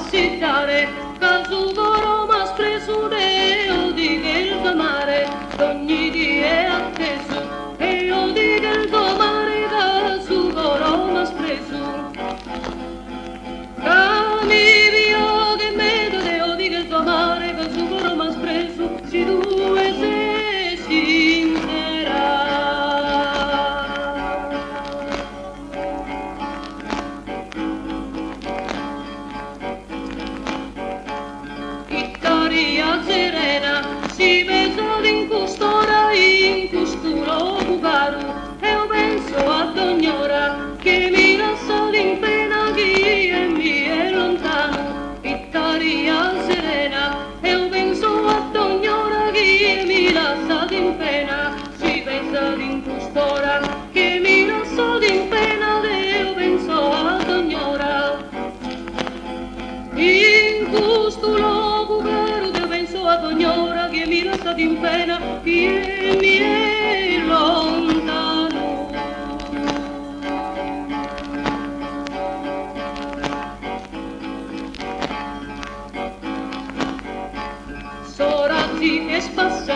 passeggiare, caso Roma preso deo di che il tuo mare, ogni dia è atteso, e io di che il tuo mare, caso Roma preso. Cami via che medo deo di che il tuo mare, caso Roma preso, si due sei sincera. Vittoria serena si vede in custora in custuro bucaru e io penso ad ogni ora che mi lascia in pena chi è mi è lontano. Vittoria serena e io penso ad ogni ora che mi lascia in pena si vede in custora che mi lascia in pena e io penso ad ogni ora in custuro ad ogni ora che mi lascia in pena che mi è lontano. Sorazzi che spassa